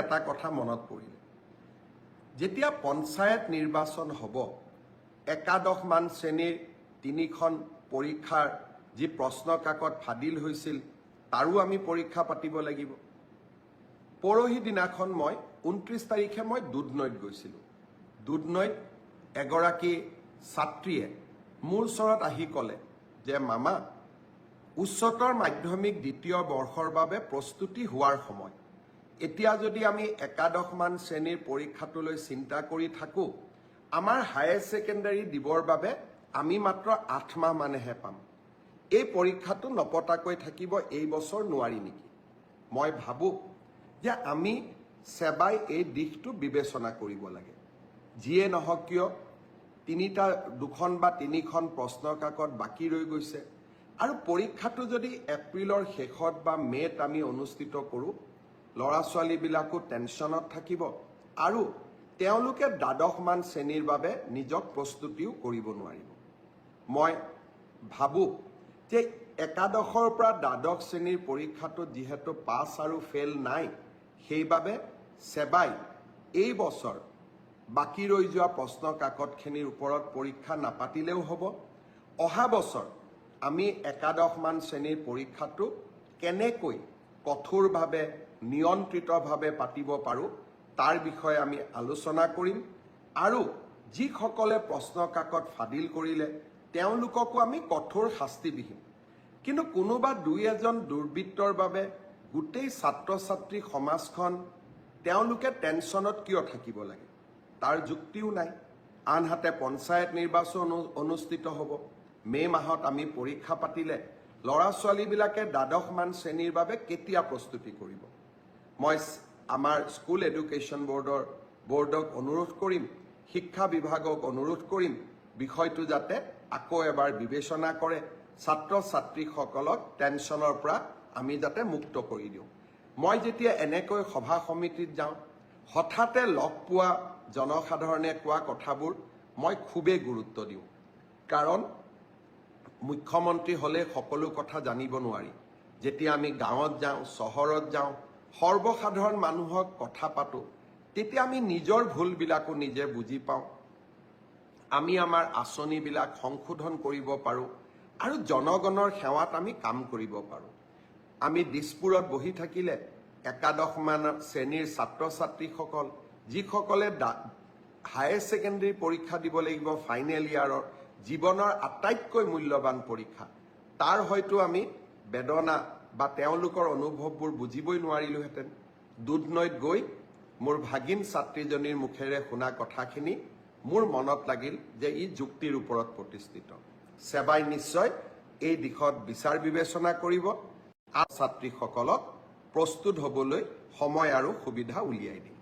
এটা কথা মনত পৰিল যেতিয়া পঞ্চায়ত নিৰ্বাচন হ'ব একাদশমান শ্ৰেণীৰ 3খন পৰীক্ষাৰ যি প্ৰশ্ন কাকত ফাদিল হৈছিল তাৰো আমি পৰীক্ষা পাতিব লাগিব পৰহি দিনাখন মই 29 তাৰিখে মই দুধনৈত গৈছিলোঁ দুধনৈত এগৰাকী ছাত্ৰীয়ে মোৰ ওচৰত আহি ক'লে যে মামা উচ্চতৰ মাধ্যমিক দ্বিতীয় বৰ্ষৰ বাবে প্ৰস্তুতি হোৱাৰ সময় এতিয়া যদি আমি একাদশমান শ্ৰেণীৰ পৰীক্ষাটোলৈ চিন্তা কৰি থাকো আমাৰ হায়াৰ ছেকেণ্ডাৰী দিবৰ বাবে আমি মাত্ৰ 8 মাহ মানেহে পাম এই পৰীক্ষাটো নপতাকৈ থাকিব এই বছৰ নোৱাৰি নেকি মই ভাবো যে আমি সেবাই এই দিশটো বিবেচনা কৰিব লাগে যিয়ে নহওক কিয় দুখন বা তিনিখন প্ৰশ্ন কাকত বাকি ৰৈ গৈছে আৰু পৰীক্ষাটো যদি এপ্ৰিলৰ শেষত বা মে'ত আমি অনুষ্ঠিত কৰোঁ ল'ৰা ছোৱালীবিলাকো টেনশ্যনত থাকিব আৰু তেওঁলোকে দ্বাদশমান শ্ৰেণীৰ বাবে নিজক প্ৰস্তুতিও কৰিব নোৱাৰিব মই ভাবোঁ যে একাদশৰ পৰা দ্বাদশ শ্ৰেণীৰ পৰীক্ষাটো যিহেতু পাছ আৰু ফেল নাই সেইবাবে সেবাই এই বছৰ বাকি ৰৈ যোৱা প্ৰশ্ন কাকতখিনিৰ ওপৰত পৰীক্ষা নাপাতিলেও হ'ব অহা বছৰ আমি একাদশমান শ্ৰেণীৰ পৰীক্ষাটো কেনেকৈ কঠোৰভাৱে নিয়ন্ত্ৰিতভাৱে পাতিব পাৰোঁ তাৰ বিষয়ে আমি আলোচনা কৰিম আৰু যিসকলে প্ৰশ্ন কাকত ফাদিল কৰিলে তেওঁলোককো আমি কঠোৰ শাস্তি বিহিম কিন্তু কোনোবা দুই এজন দুৰ্বৃত্তৰ বাবে গোটেই ছাত্ৰ ছাত্ৰী সমাজখন তেওঁলোকে টেনশ্যনত কিয় থাকিব লাগে তাৰ যুক্তিও নাই আনহাতে পঞ্চায়ত নিৰ্বাচন অনুষ্ঠিত হ'ব মে' মাহত আমি পৰীক্ষা পাতিলে ল'ৰা ছোৱালীবিলাকে দ্বাদশমান শ্ৰেণীৰ বাবে কেতিয়া প্ৰস্তুতি কৰিব মই আমাৰ স্কুল এডুকেশ্যন বৰ্ডক অনুৰোধ কৰিম শিক্ষা বিভাগক অনুৰোধ কৰিম বিষয়টো যাতে আকৌ এবাৰ বিবেচনা কৰে ছাত্ৰ ছাত্ৰীসকলক টেনশ্যনৰ পৰা আমি যাতে মুক্ত কৰি দিওঁ মই যেতিয়া এনেকৈ সভা সমিতিত যাওঁ হঠাতে লগ পোৱা জনসাধাৰণে কোৱা কথাবোৰ মই খুবেই গুৰুত্ব দিওঁ কাৰণ মুখ্যমন্ত্ৰী হ'লে সকলো কথা জানিব নোৱাৰি যেতিয়া আমি গাঁৱত যাওঁ চহৰত যাওঁ সৰ্বসাধাৰণ মানুহক কথা পাতোঁ তেতিয়া আমি নিজৰ ভুলবিলাকো নিজে বুজি পাওঁ আমি আমাৰ আঁচনিবিলাক সংশোধন কৰিব পাৰোঁ আৰু জনগণৰ সেৱাত আমি কাম কৰিব পাৰোঁ আমি দিছপুৰত বহি থাকিলে একাদশমান শ্ৰেণীৰ ছাত্ৰ ছাত্ৰীসকল যিসকলে হায়াৰ ছেকেণ্ডাৰী পৰীক্ষা দিব লাগিব ফাইনেল ইয়াৰৰ জীৱনৰ আটাইতকৈ মূল্যৱান পৰীক্ষা তাৰ হয়তো আমি বেদনা বা তেওঁলোকৰ অনুভৱবোৰ বুজিবই নোৱাৰিলোহেঁতেন দুধনৈত গৈ মোৰ ভাগিন ছাত্ৰীজনীৰ মুখেৰে শুনা কথাখিনি মোৰ মনত লাগিল যে ই যুক্তিৰ ওপৰত প্ৰতিষ্ঠিত সেবাই নিশ্চয় এই দিশত বিচাৰ বিবেচনা কৰিব আৰু ছাত্ৰীসকলক প্ৰস্তুত হ'বলৈ সময় আৰু সুবিধা উলিয়াই দিব